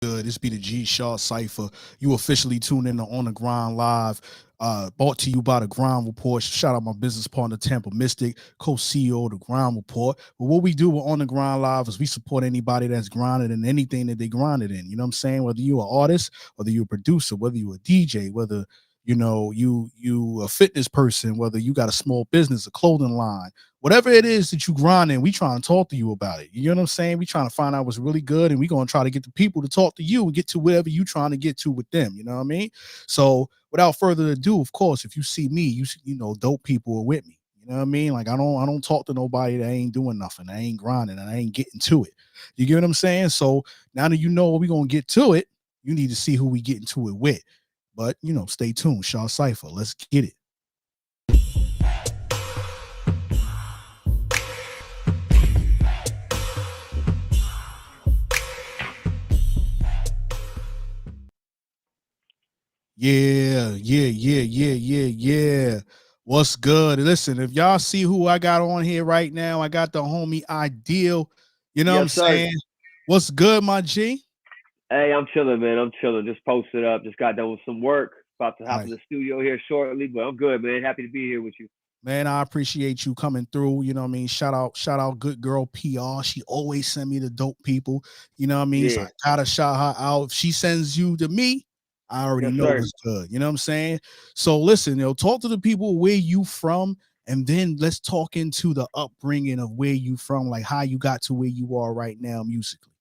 good? This be the G Shah Cypha. You officially tuned in to On the Grind Live. Brought to you by the Grind Report. Shout out my business partner, Tampa Mystic, co-CEO of the Grind Report. But what we do with On the Grind Live is we support anybody that's grinding in anything that they grinded in. You know what I'm saying? Whether you're an artist, whether you're a producer, whether you're a DJ, whether you a fitness person, whether you got a small business, a clothing line, whatever it is that you grind in, we trying to talk to you about it. You know what I'm saying? We trying to find out what's really good, and we gonna try to get the people to talk to you and get to whatever you trying to get to with them. You know what I mean? So without further ado, of course, if you see me, you know dope people are with me. You know what I mean? Like I don't talk to nobody that ain't doing nothing, I ain't grinding, and I ain't getting to it. You get what I'm saying? So now that you know we gonna get to it, you need to see who we getting to it with. But you know, stay tuned. Shah Cypha, let's get it. Yeah. What's good? Listen, if y'all see who I got on here right now, I got the homie Ideal. You know what I'm saying? What's good, my G? Hey, I'm chilling, man. I'm chilling. Just posted up. Just got done with some work. About to hop in the studio here shortly, but I'm good, man. Happy to be here with you. Man, I appreciate you coming through. You know what I mean? Shout out good girl PR. She always send me the dope people. You know what I mean? Yeah. So I gotta shout her out. If she sends you to me, I already know it's good. You know what I'm saying? So listen, talk to the people where you from, and then let's talk into the upbringing of where you from, like how you got to where you are right now musically.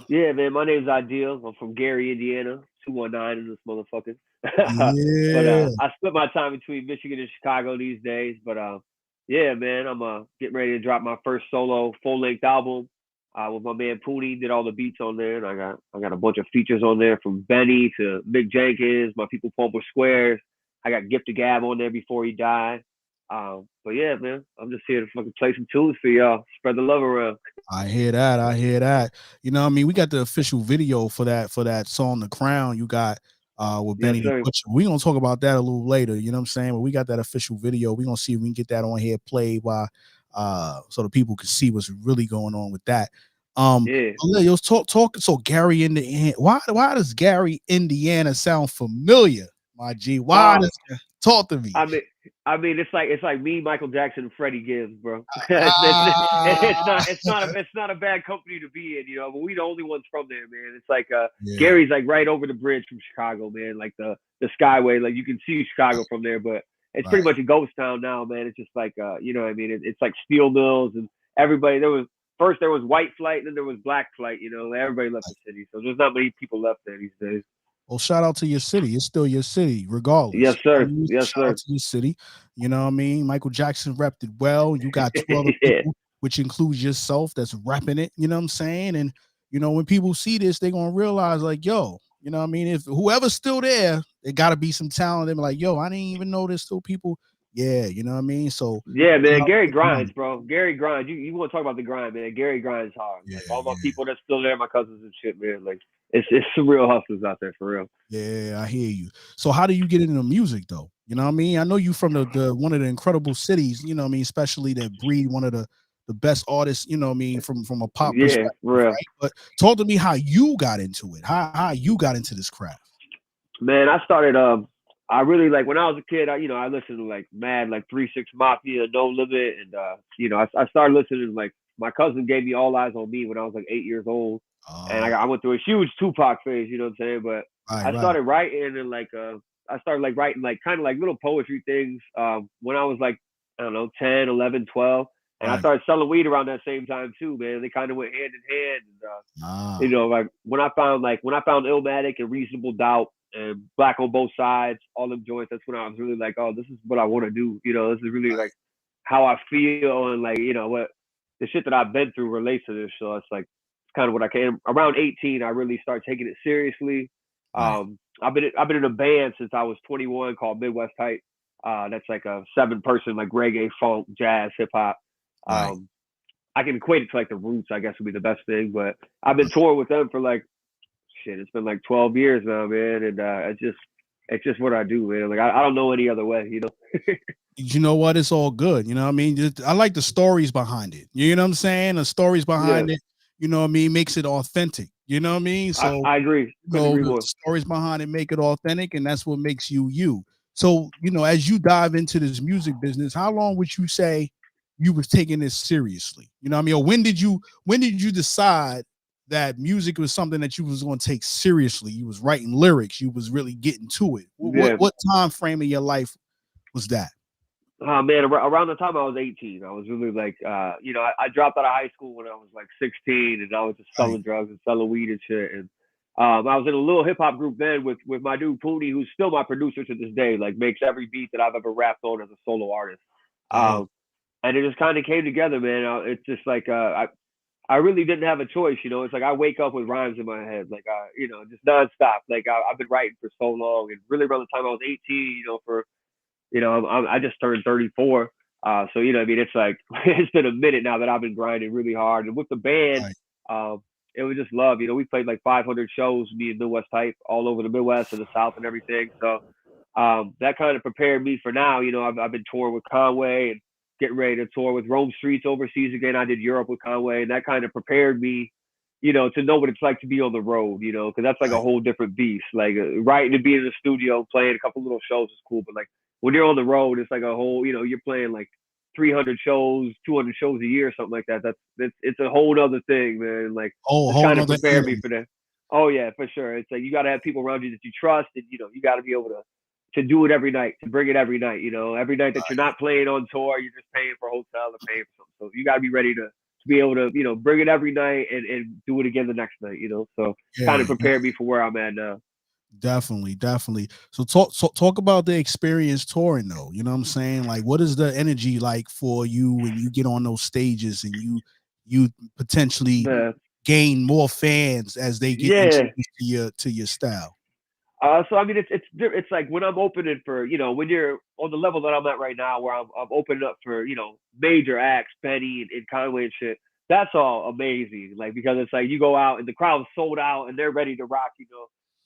Yeah, man. My name's Ideal. I'm from Gary, Indiana. 219 in this motherfucker. Yeah. But I split my time between Michigan and Chicago these days. But yeah, man, I'm getting ready to drop my first solo full-length album with my man Pooney. Did all the beats on there, and I got a bunch of features on there from Benny to Mick Jenkins, my people Pumper Squares. I got Gift to Gab on there before he died. But yeah, man, I'm just here to fucking play some tunes for y'all. Spread the love around. I hear that. You know what I mean? We got the official video for that song, The Crown, you got with Benny the Butcher. We're gonna talk about that a little later, you know what I'm saying? But we got that official video. We're gonna see if we can get that on here played while so the people can see what's really going on with that. Yo, talk so Gary, Indiana. Why does Gary, Indiana sound familiar, my G? Why does talk to me? I mean, it's like me, Michael Jackson, and Freddie Gibbs, bro. It's not a bad company to be in, but we the only ones from there, man. It's like Gary's like right over the bridge from Chicago, man. Like the Skyway, like you can see Chicago from there, but it's pretty much a ghost town now, man. It's just like you know what I mean? It's like steel mills and everybody. There was white flight, and then there was black flight. Everybody left the city, so there's not many people left there these days. Well, shout out to your city. It's still your city, regardless. Yes, sir. Shout out to your city. You know what I mean? Michael Jackson repped it well. You got 12 people, which includes yourself, that's repping it. You know what I'm saying? And, when people see this, they're going to realize, like, yo, you know what I mean? If whoever's still there, there got to be some talent. They're like, yo, I didn't even know there's still people. Yeah, you know what I mean? So yeah, man, Gary grinds, bro. Gary grinds. You want to talk about the grind, man? Gary grinds hard. Yeah, like, all my people that's still there, my cousins and shit, man. Like it's some real hustlers out there for real. Yeah, I hear you. So how do you get into music though? You know what I mean? I know you from the one of the incredible cities. You know what I mean? Especially that breed one of the best artists. You know what I mean? From a pop perspective, real. Right? But talk to me how you got into it. How you got into this craft? Man, I started. I really like when I was a kid. I listened to like mad like 3 6 Mafia, No Limit, and I started listening to, like, my cousin gave me All Eyes on Me when I was like 8 years old, and I went through a huge Tupac phase. You know what I'm saying? But I started writing and I started like writing like kind of like little poetry things when I was like, I don't know, 10, 11, 12. And I started selling weed around that same time too, man. They kind of went hand in hand. And, like when I found Illmatic and Reasonable Doubt and Black on Both Sides, all them joints, that's when I was really like, oh, this is what I want to do. This is really like how I feel, and like, what the shit that I've been through relates to this. So it's like, it's kind of what I can. Around 18, I really started taking it seriously. I've been in a band since I was 21 called Midwest Hype. That's like a 7-person like reggae, funk, jazz, hip hop. I can equate it to like the Roots, I guess would be the best thing. But I've been touring with them for like shit. It's been like 12 years now, man, and it's just what I do, man. Like I don't know any other way, You know what? It's all good. You know what I mean? I like the stories behind it. You know what I'm saying? The stories behind it. you know what I mean, makes it authentic. You know what I mean? So, I agree. you Couldn't know, agree the more. stories behind it make it authentic, and that's what makes you you. So, you know, as you dive into this music business, how long would you say you was taking this seriously? You know what I mean? Or when did you decide that music was something that you was going to take seriously? You was writing lyrics, you was really getting to it. What what, Yeah. what time frame of your life was that? Oh man, around the time I was 18, I was really like, I dropped out of high school when I was like 16, and I was just Right. selling drugs and selling weed and shit. And I was in a little hip hop group then with my dude Pooney, who's still my producer to this day. Like makes every beat that I've ever rapped on as a solo artist. Oh, Um, and it just kind of came together, man. It's just like I really didn't have a choice, you know. It's like I wake up with rhymes in my head, like just nonstop. Like I've been writing for so long, and really around the time I was 18, for I just turned 34. So I mean, it's like it's been a minute now that I've been grinding really hard, and with the band, right, um, it was just love. We played like 500 shows, me and Midwest Type, all over the Midwest and the South and everything. So that kind of prepared me for now. I've been touring with Conway and getting ready to tour with Rome Streets overseas again. I did Europe with Conway, and that kind of prepared me, to know what it's like to be on the road, because that's like a right, whole different beast. Like writing and being in the studio, playing a couple little shows is cool, but like when you're on the road, it's like a whole, you're playing like 300 shows, 200 shows a year, something like that. It's a whole other thing, man. Like oh, a just whole kind of nother prepared me animal. for that. Oh yeah, for sure. It's like you got to have people around you that you trust, and you got to be able to do it every night, to bring it every night. Every night that you're not playing on tour, you're just paying for a hotel or paying for something. So you got to be ready to be able to bring it every night and do it again the next night. So kind Yeah, of prepared me for where I'm at now. definitely, definitely. So talk about the experience touring though. You know what I'm saying? Like what is the energy like for you when you get on those stages and you potentially The gain more fans as they get Yeah. introduced to your style? So I mean, it's like when I'm opening for when you're on the level that I'm at right now, where I'm opening up for major acts, Benny and Conway and shit. That's all amazing, like because it's like you go out and the crowd's sold out and they're ready to rock.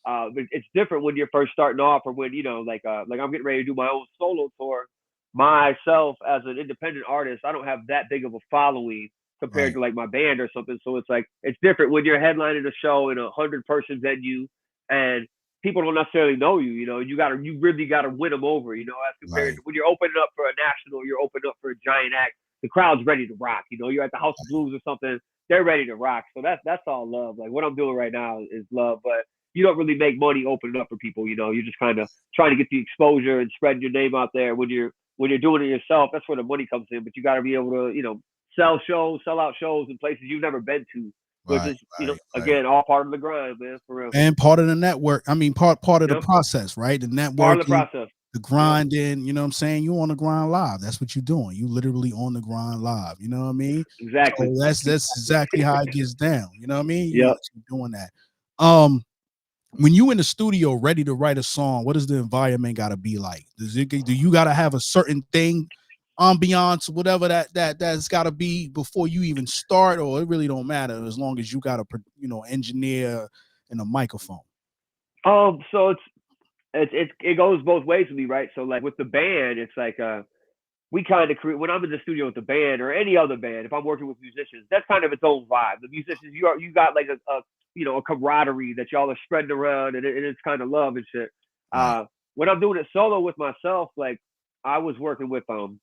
But it's different when you're first starting off, or when like I'm getting ready to do my own solo tour. Myself as an independent artist, I don't have that big of a following compared Right, to like my band or something. So it's like it's different when you're headlining a show in 100-person venue and people don't necessarily know you. You really gotta win them over. As compared right, to when you're opening up for a national, you're opening up for a giant act. The crowd's ready to rock. You're at the House of Blues or something. They're ready to rock. So that's all love. Like what I'm doing right now is love. But you don't really make money opening up for people. You're just kind of trying to get the exposure and spreading your name out there. When you're doing it yourself, that's where the money comes in. But you got to be able to sell shows, sell out shows in places you've never been to, which right, is right. again all part of the grind, man, for real. And part of the network, I mean part of the Yep. process, right? The Part of the networking, process. the Yep. grinding, you know what I'm saying? You on the grind live. That's what you're doing. You literally on the grind live. You know what I mean? Exactly. So that's exactly how it gets down. You know what I mean? You Yep. actually doing that. Um, when you in the studio ready to write a song, what does the environment gotta be like? Do you gotta have a certain thing, ambiance, whatever that's gotta be before you even start, or it really don't matter as long as you got a engineer and a microphone? So it goes both ways with me, right? So like with the band, it's like we kind of create when I'm in the studio with the band or any other band. If I'm working with musicians, that's kind of its own vibe. The musicians, you got like a camaraderie that y'all are spreading around, and it's kind of love and shit. Right, When I'm doing it solo with myself, like I was working with some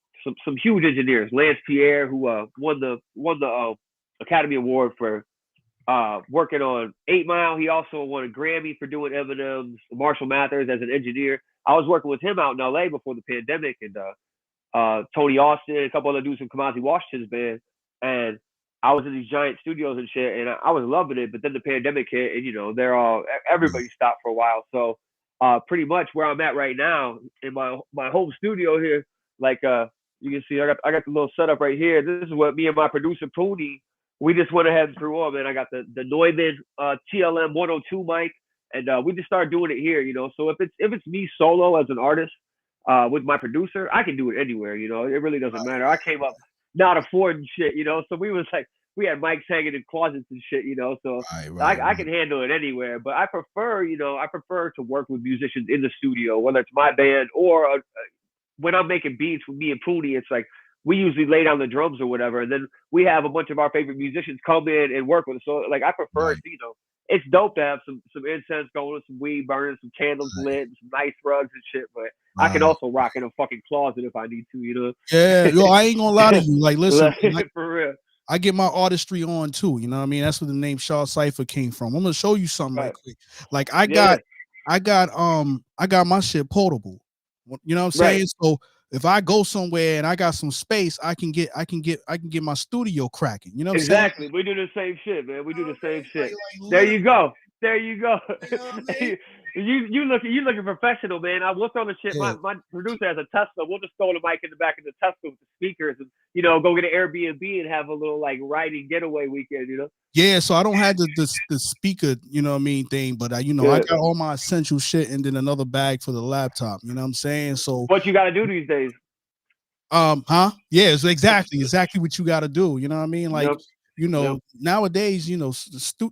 huge engineers, Lance Pierre, who won the Academy Award for working on 8 Mile. He also won a Grammy for doing Eminem's Marshall Mathers as an engineer. I was working with him out in LA before the pandemic, and Tony Austin, a couple other dudes from Kamasi Washington's band, and I was in these giant studios and shit, and I was loving it. But then the pandemic hit, and everybody stopped for a while. So pretty much where I'm at right now in my home studio here, like you can see, I got the little setup right here. This is what me and my producer Pooney, we just went ahead and threw on, man. I got the Neumann TLM 102 mic, and we just started doing it here. So if it's me solo as an artist with my producer, I can do it anywhere. It really doesn't matter. I came up not affording shit. So we was like we had mics hanging in closets and shit. So right, I, right, I can handle it anywhere. But I prefer to work with musicians in the studio, whether it's my band or when I'm making beats with me and Pooney. It's like we usually lay down the drums or whatever, and then we have a bunch of our favorite musicians come in and work with us. So like I prefer it, Right. it's dope to have some incense going, some weed burning, some candles lit, and some nice rugs and shit. But I can Right. also rock in a fucking closet if I need to. Yeah, yo, I ain't gonna lie to you. Like, listen, man, For real. I get my artistry on too. You know what I mean? That's where the name Shah Cypha came from. I'm gonna show you something right Right. quick. Like Yeah. I got my shit portable. You know what I'm Right. saying? So if I go somewhere and I got some space, I can get my studio cracking. You know what I'm saying? Exactly. We do the same shit, man. We You know do what the I same mean? shit. Like There literally, you go. There you go. you know what I mean? You looking professional, man. I will throw the shit. Yeah. My producer has a Tesla. We'll just throw the mic in the back of the Tesla with the speakers, and go get an Airbnb and have a little like riding getaway weekend. Yeah, so I don't have the speaker, you know what I mean, thing, but I Yeah. got all my essential shit and then another bag for the laptop. You know what I'm saying? So What you got to do these days? huh? Yeah, it's exactly what you got to do. You know what I mean? Like, Yep. Yep. nowadays,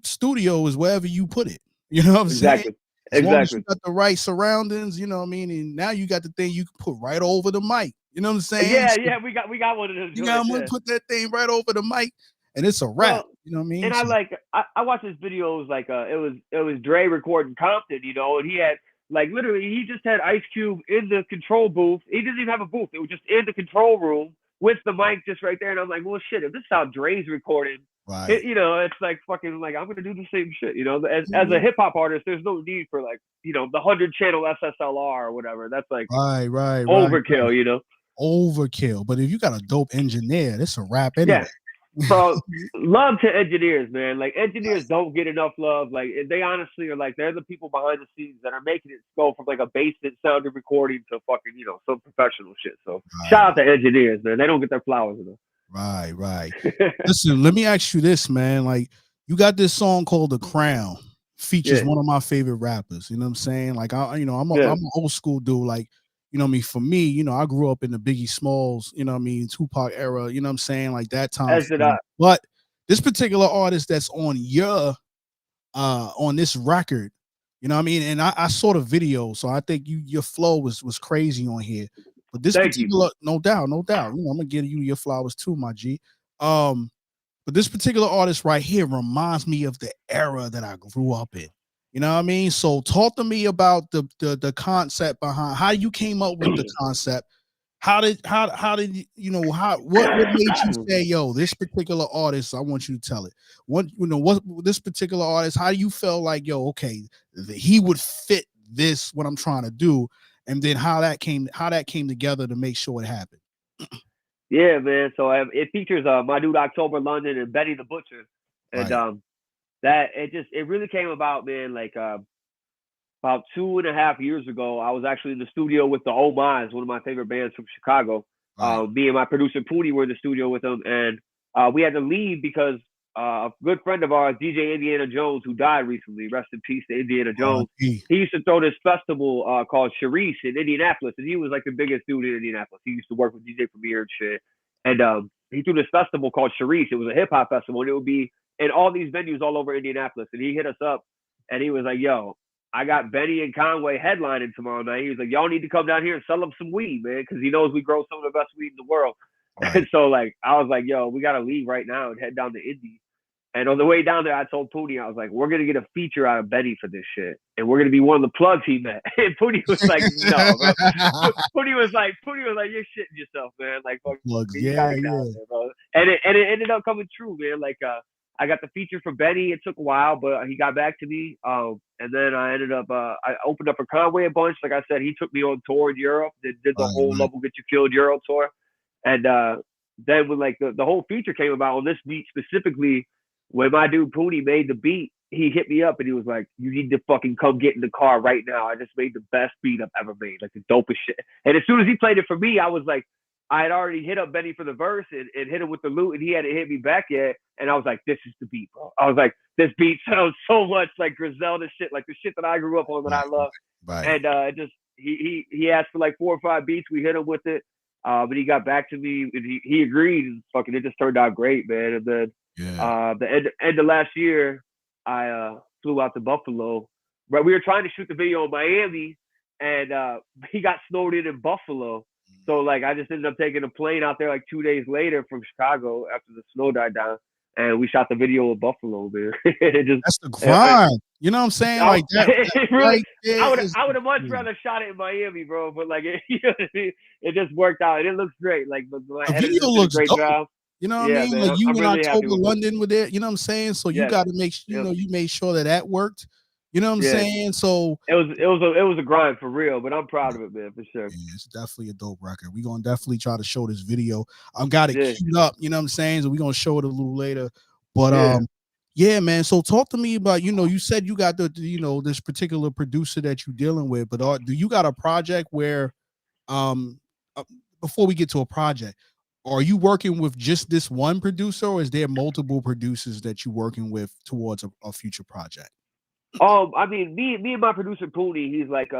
studio is wherever you put it. You know what I'm saying? Exactly. As long as you Exactly. got the right surroundings, you know what I mean. And now you got the thing you can put right over the mic. You know what I'm saying? Yeah. So Yeah. We got one of those you got joints. to Yeah. put that thing right over the mic, and it's a wrap. Well, You know what I mean? and So, I watched his videos like it was Dre recording Compton, and he had like literally he just had Ice Cube in the control booth. He didn't even have a booth. It was just in the control room with the mic just right there. And I'm like, well, shit, if this is how Dre's recording, right. it's like fucking like I'm gonna do the same shit. As a Mhm. hip hop artist, there's no need for like the 100 channel SSLR or whatever. That's like Right. overkill. Overkill. But if you got a dope engineer, it's a wrap Yeah. anyway. Bro, love to engineers, man. Like engineers don't get enough love. Like they honestly are like they're the people behind the scenes that are making it go from like a basement sounding recording to fucking some professional shit. So Right, shout out to engineers, man. They don't get their flowers enough. right. Listen, let me ask you this, man. Like, you got this song called "The Crown," features Yeah, one of my favorite rappers. You know what I'm saying? Like, yeah. I'm an old school dude. Like, what I mean, for me, I grew up in the Biggie Smalls, you know what I mean, Tupac era. You know what I'm saying? Like that time As did I. frame. But this particular artist that's on this record, you know what I mean? And I saw the video, so I think your flow was crazy on here. But this Thank you. particular, no doubt, no doubt. I'm gonna give you your flowers too, my G. Um, but this particular artist right here reminds me of the era that I grew up in. You know what I mean? So talk to me about the concept behind how you came up with the concept. How did what made you say, yo, this particular artist, I want you to tell it. What this particular artist, how do you feel like, yo, okay, he would fit this what I'm trying to do, and then how that came together to make sure it happened. Yeah, man. So it features my dude October London and Betty the Butcher, and Right, that it really came about, man. Like about 2.5 years ago, I was actually in the studio with the Oh My's, one of my favorite bands from Chicago. right, Me and my producer Pootie were in the studio with them, and we had to leave because a good friend of ours, DJ Indiana Jones, who died recently, rest in peace to Indiana Jones. R.I.P. He used to throw this festival called Sharice in Indianapolis, and he was like the biggest dude in Indianapolis. He used to work with DJ Premier and shit. And he threw this festival called Sharice. It was a hip hop festival, and it would be in all these venues all over Indianapolis. And he hit us up, and he was like, "Yo, I got Benny and Conway headlining tomorrow night." He was like, "Y'all need to come down here and sell them some weed, man," because he knows we grow some of the best weed in the world. Right, And so, like, I was like, "Yo, we gotta leave right now and head down to Indy." And on the way down there, I told Pootie, I was like, "We're gonna get a feature out of Benny for this shit, and we're gonna be one of the plugs he met." And Pootie was like, "No, bro." Pootie was like, "You're shitting yourself, man. Like, fuck, Plugs, you gotta yeah, get out yeah. there, bro." And it ended up coming true, man. Like, I got the feature for Benny. It took a while, but he got back to me. And then I ended up, I opened up for Conway a bunch. Like I said, he took me on tour in Europe. Did the whole Right, Love Will Get You Killed Euro tour. And then when like the whole feature came about on this beat specifically, when my dude Poonie made the beat, he hit me up and he was like, "You need to fucking come get in the car right now. I just made the best beat I've ever made, like the dopest shit." And as soon as he played it for me, I was like, I had already hit up Benny for the verse and hit him with the loot, and he hadn't hit me back yet. And I was like, "This is the beat, bro." I was like, "This beat sounds so much like Griselda shit, like the shit that I grew up on that I right, love." right. And just he asked for like 4 or 5 beats. We hit him with it. But he got back to me and he agreed, and fucking it just turned out great, man. And then Yeah. the end of last year, I flew out to Buffalo. Right, we were trying to shoot the video in Miami, and he got snowed in Buffalo. So like I just ended up taking a plane out there like 2 days later from Chicago after the snow died down, and we shot the video of Buffalo, man. It just That's the grind. You know what I'm saying? Like that it really, right there is I would the have much grind. rather shot it in Miami, bro. But like, you know what I mean? It just worked out, and it looks great. Like my The video editors did a looks great dope. job. You know what I Yeah, mean? man, Like you I'm in really happy October with it. London with it. You know what I'm saying? So you Yes, got to make yep, you made sure that that worked. You know what I'm yeah. saying? So It was a grind for real, but I'm proud of it, man, for sure. yeah, it's definitely a dope record. We're gonna definitely try to show this video. I've got it Yeah, queued up, you know what I'm saying? So we're gonna show it a little later. But yeah. yeah, man. So talk to me about, you said you got this particular producer that you're dealing with, but do you got a project where um uh, before we get to a project, are you working with just this one producer, or is there multiple producers that you're working with towards a future project? I mean, me and my producer Pooney, he's like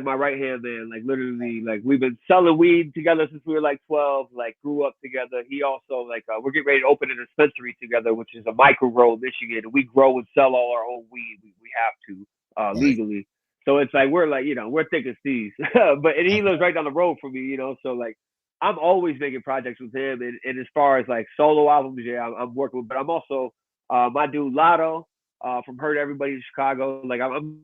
my right hand man. Like literally, like we've been selling weed together since we were like 12. Like grew up together. He also like we're getting ready to open a dispensary together, which is a micro grow in Michigan, and we grow and sell all our own weed. We have to Right. legally. So it's like we're like we're thick as thieves. But and he lives right down the road from me, so like I'm always making projects with him. And as far as like solo albums, yeah, I'm working with. But I'm also my dude Lotto from Hurt Everybody in Chicago. Like I'm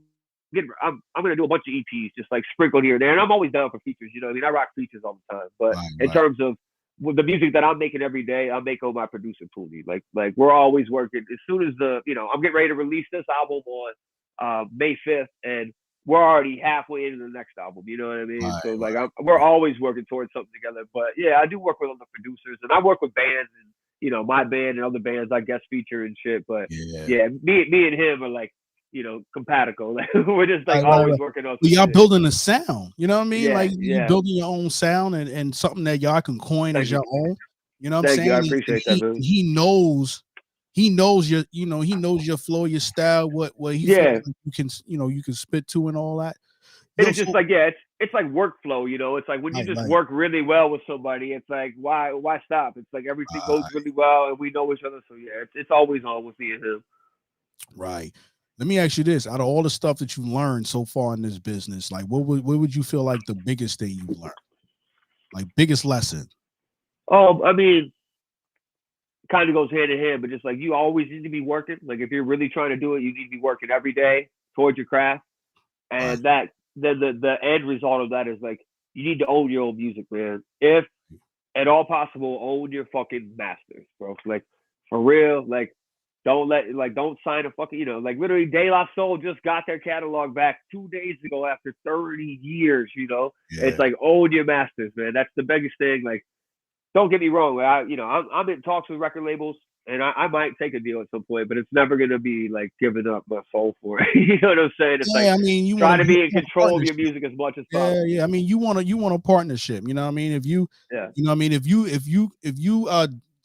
gonna do a bunch of EPs, just like sprinkled here and there, and I'm always down for features. You know, what I mean, I rock features all the time. But Right, in right, terms of with the music that I'm making every day, I make with my producer Pooney. Like we're always working. As soon as I'm getting ready to release this album on May 5th, and we're already halfway into the next album. You know what I mean? right, So like right. we're always working towards something together. But yeah, I do work with other producers, and I work with bands and my band and other bands I guest feature and shit. But Yeah. yeah, me and him are like compatible. Like we're just like Right, right, always right. working on Well, some y'all shit. building a sound, you know what I mean? Yeah, Like you yeah. building your own sound and something that y'all can coin as Thank you, your own. You know what I'm thank saying? you. I And appreciate that, man. he knows your, he knows your flow, your style, what he feels Yeah, like you can spit to and all that. and Yo, it's just so like it's like workflow. It's like when you right, just right, work really well with somebody, it's like why stop? It's like everything goes uh, really well, and we know each other. So yeah, it's always on with me and him. right. Let me ask you this: out of all the stuff that you learned so far in this business, like what would you feel like the biggest thing you learned? Like biggest lesson? I mean, kind of goes hand in hand, but just like you always need to be working. Like if you're really trying to do it, you need to be working every day towards your craft. Right. And that the end result of that is like you need to own your own music, man. If at all possible, own your fucking masters, bro. Like for real, like don't sign a fucking like literally De La Soul just got their catalog back 2 days ago after 30 years. It's Yeah. like own your masters, man. That's the biggest thing. Like don't get me wrong. I'm in talks with record labels, and I might take a deal at some point, but it's never gonna be like giving up my soul for it. You know what I'm saying? It's like Yeah, I mean, try to you be in want a control of your partnership. music as much as Yeah, possible. yeah. I mean, you want a partnership. You know what I mean? If Yeah, you know what I mean, if you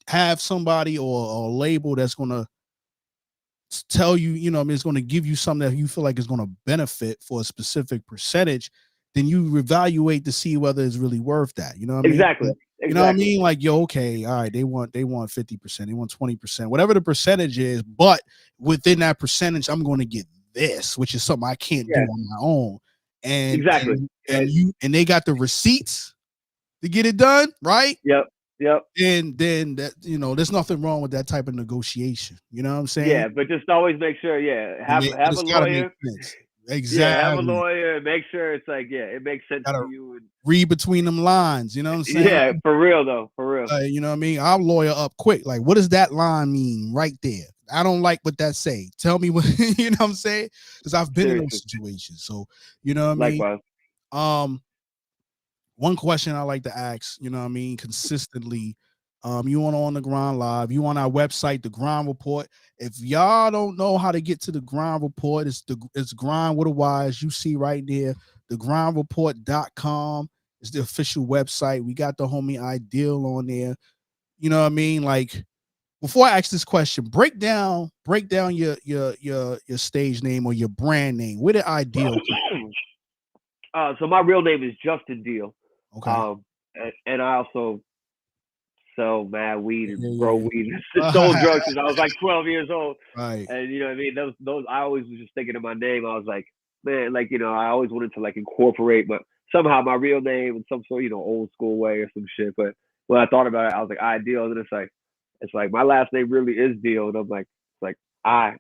have somebody or a label that's gonna tell you, you know what I mean, it's gonna give you something that you feel like is gonna benefit for a specific percentage, then you evaluate to see whether it's really worth that. You know what I mean? exactly, You know what I exactly. mean? Like, yo, okay, all right, they want 50%, they want 20%, whatever the percentage is, but within that percentage, I'm gonna get this, which is something I can't do Yeah, on my own. And exactly. they got the receipts to get it done, right? Yep, yep. And then that, there's nothing wrong with that type of negotiation. You know what I'm saying? Yeah, but just always make sure. Yeah, But have a it's gotta make lawyer. sense. Yeah, have a Exactly. lawyer and make sure it's like it makes sense to Gotta you. And read between them lines, you know what I'm saying? yeah, for real though, for real. You know what I mean? I'll lawyer up quick. Like, what does that line mean right there? I don't like what that say. Tell me what you know what I'm saying? Because I've been in those Seriously, situations. So, you know what I mean? likewise. Um, one question I like to ask, you know what I mean, consistently. You on the grind live, you on our website, the Grind Report. If y'all don't know how to get to the Grind Report, it's grind with a Y, as you see right there, thegrindreport.com is the official website. We got the homie Ideal on there. You know what I mean? Like, before I ask this question, break down your stage name or your brand name. Where did Ideal come? So my real name is Justin Deal. Okay. And I also sell mad weed and grow Yeah, weed. yeah. Sold drugs since I was like 12 years old. Right. And you know what I mean? Those I always was just thinking of my name. I was like, man, like I always wanted to like incorporate somehow my real name in some sort, old school way or some shit. But when I thought about it, I was like, Ideal, and it's like my last name really is Deal, and I'm like, it's like I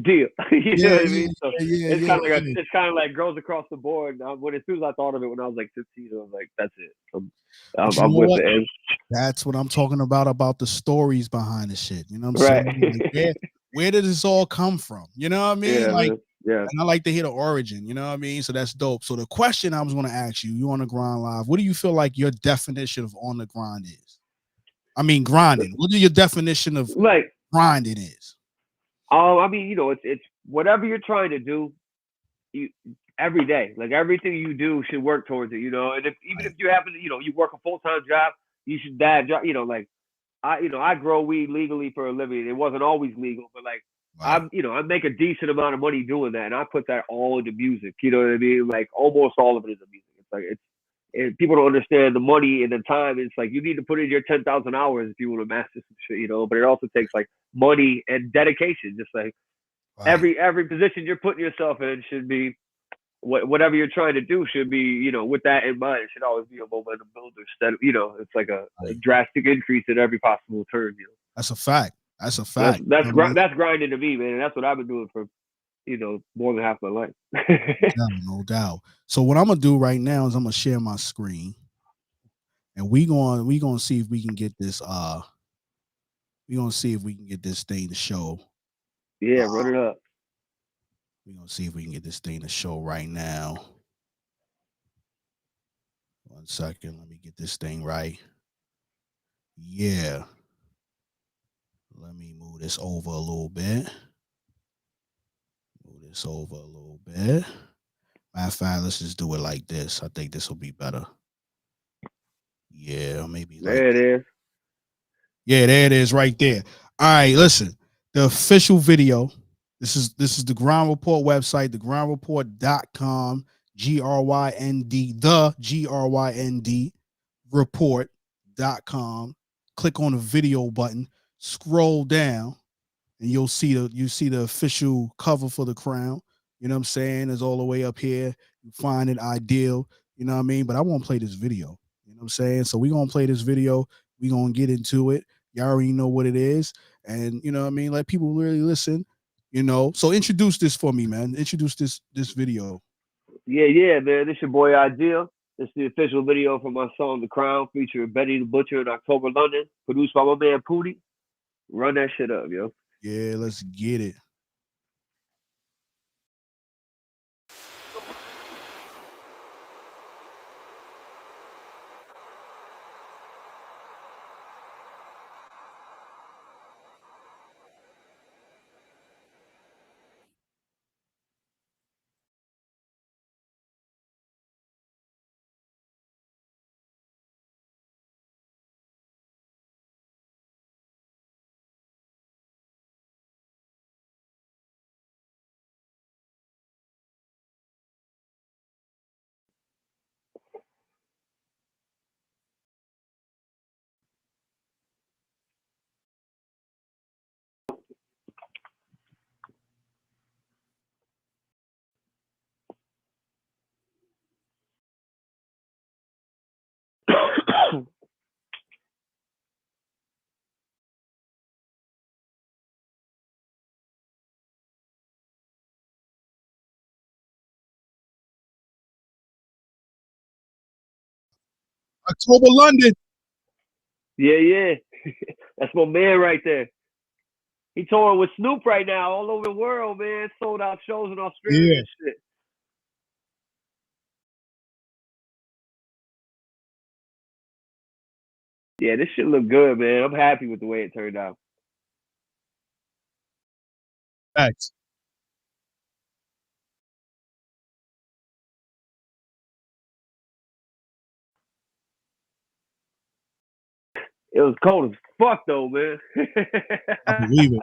Deal. You know Yeah, what I yeah, mean? So yeah, it's yeah, kind of like yeah. it's kind of like goes across the board. When as soon as I thought of it when I was like 15, I was like, that's it. But you I'm know with what? it. And, That's what I'm talking about the stories behind the shit. You know what I'm right. saying? Like where did this all come from? You know what I mean? Yeah, Like, man. Yeah. and I like to hear the origin, you know what I mean? So that's dope. So the question I was gonna ask you, you on the grind live, what do you feel like your definition of on the grind is? I mean grinding. What is your definition of Like, grinding is? I mean, it's whatever you're trying to do, you every day. Like everything you do should work towards it, And if even if Right, you happen to, you work a full-time job, you should that job, like I grow weed legally for a living. It wasn't always legal, but like right, I make a decent amount of money doing that, and I put that all into music. You know what I mean? Like almost all of it is in music. It's like people don't understand the money and the time. It's like you need to put in your 10,000 hours if you want to master some shit, But it also takes like money and dedication. Just like right. every position you're putting yourself in should be whatever you're trying to do should be, with that in mind. It should always be a momentum builder. Instead of, it's like a Right. drastic increase at every possible turn. That's a fact. That's a That's fact. that's You know what I mean? that's grinding to me, man. And that's what I've been doing for more than half my life. No, no doubt. So what I'm gonna do right now is I'm gonna share my screen and we gonna see if we can get this we gonna see if we can get this thing to show. Yeah, Uh run it up. we gonna see if we can get this thing to show right now. 1 second, let me get this thing right. Yeah. Let me move this over a little bit. Move this over a little bit. Matter of fact, let's just do it like this. I think this will be better. Yeah, maybe like There it is. yeah, there it is right there. All right, listen. The official video. This is the Ground Report website, thegroundreport.com, GRYND, the GRYND report.com. Click on the video button, scroll down, and you see the official cover for the crown. You know what I'm saying? It's all the way up here. You find it ideal. You know what I mean? But I won't play this video. You know what I'm saying? So we're gonna play this video. We're gonna get into it. You already know what it is. And you know what I mean? Let people really listen. So introduce this for me, man. Introduce this video. Yeah, man. This your boy Ideal. This is the official video for my song The Crown featuring Benny the Butcher in October London, produced by my man Pootie. Run that shit up, yo. Yeah, let's get it. October London. Yeah. That's my man right there. He touring with Snoop right now all over the world, man. Sold out shows in Australia Yeah. and shit. Yeah, this shit look good, man. I'm happy with the way it turned out. Thanks. It was cold as fuck though, man. I believe it.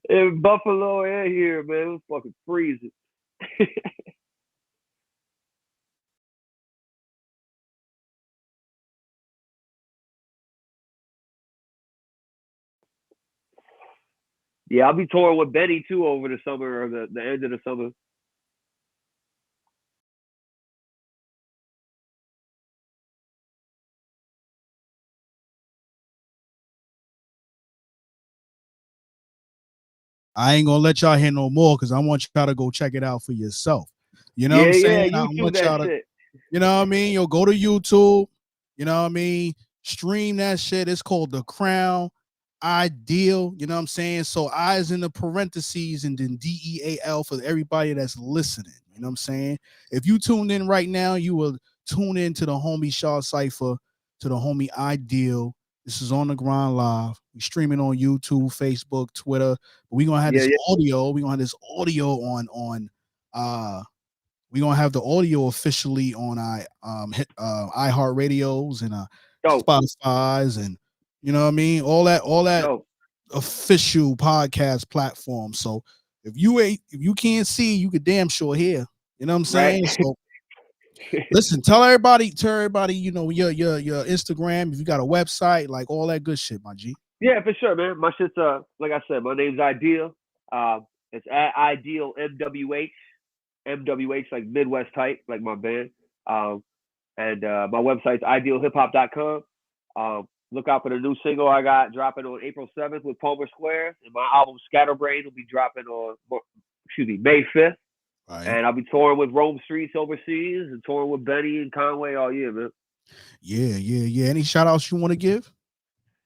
In Buffalo and here, man, it was fucking freezing. Yeah, I'll be touring with Benny too over the summer or the end of the summer. I ain't gonna let y'all hear no more because I want y'all to go check it out for yourself. You know what I'm Yeah, saying? I YouTube want that y'all to, shit. you know what I mean? Yo, go to YouTube. You know what I mean? Stream that shit. It's called The Crown Ideal. You know what I'm saying? So I is in the parentheses and then DEAL for everybody that's listening. You know what I'm saying? If you tuned in right now, you will tune in to the homie Shah Cypha, to the homie Ideal. This is on the Grind Live. We streaming on YouTube, Facebook, Twitter. But we gonna have Yeah, this yeah. audio. We gonna have this audio on uh we're gonna have the audio officially on iHeart Radios and Dope, Spotify's and you know what I mean, all that dope. official podcast platform. So if you can't see, you could damn sure hear. You know what I'm Right. saying? So listen, tell everybody, you know, your Instagram, if you got a website, like all that good shit, my G. Yeah, for sure, man. My shit's like I said, my name's Ideal. It's at Ideal MWH. MWH like Midwest type, like my band. And my website's idealhiphop.com. Look out for the new single I got dropping on April 7th with Palmer Square, and my album Scatterbrain will be dropping on May 5th. Right. And I'll be touring with Rome Streets overseas and touring with Benny and Conway all year, man. Yeah. Any shout outs you want to give?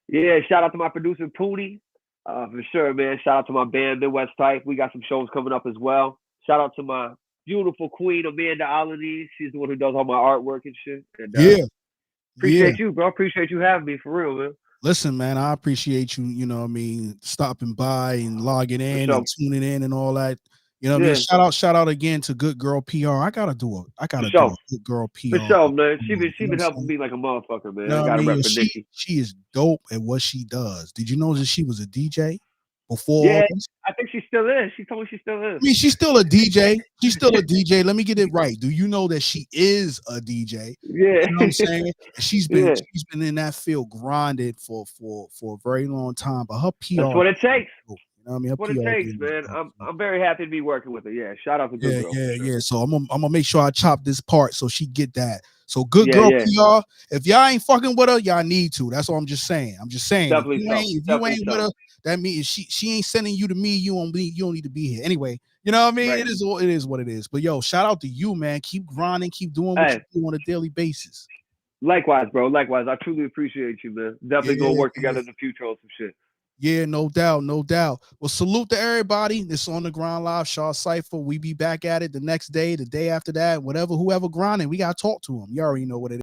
Yeah, shout out to my producer Poonie. For sure, man. Shout out to my band Midwest Type. We got some shows coming up as well. Shout out to my beautiful queen Amanda Alaniz. She's the one who does all my artwork and shit. And Yeah, yeah. appreciate you, bro. Appreciate you having me for real, man. Listen, man, I appreciate you, you know what I mean, stopping by and logging For in and sure. tuning in and all that. You know what I mean? Yeah, Shout out again to Good Girl PR. I for gotta do sure. a Good Girl For PR. sure, man. You She been she know what I'm been helping saying? me like a motherfucker, You man. know I what I got a mean? rep for Nikki. She is dope at what she does. Did you know that she was a DJ before all Yeah, this? I think she still is. She told me she still is. I mean, she's still a DJ. She's still a DJ. Let me get it right. Do you know that she is a DJ? Yeah, You know what I'm saying? And yeah. she's been in that field grinded for a very long time. But her That's PR, what it takes. you know what I mean? Her What it PR takes, game is man. dope. I'm very happy to be working with her. Yeah, shout out to Good Yeah, Girl for yeah, sure. yeah. So I'm gonna make sure I chop this part so she get that. So Good Yeah, Girl yeah. PR. If y'all ain't fucking with her, y'all need to. That's all I'm just saying. I'm just saying. Definitely so. If you Definitely ain't with so. her, that means she ain't sending you to me. You don't need to be here anyway. You know what I mean? Right. It is what it is. But yo, shout out to you, man. Keep grinding. Keep doing what you Hey, do on a daily basis. likewise, bro. Likewise. I truly appreciate you, man. Yeah, Definitely gonna work yeah. together in the future on some shit. Yeah, no doubt, no doubt. Well, salute to everybody. This on the Grind Live, Shah Cypha. We be back at it the next day, the day after that, whatever, whoever grinding. We gotta talk to them. You already know what it is.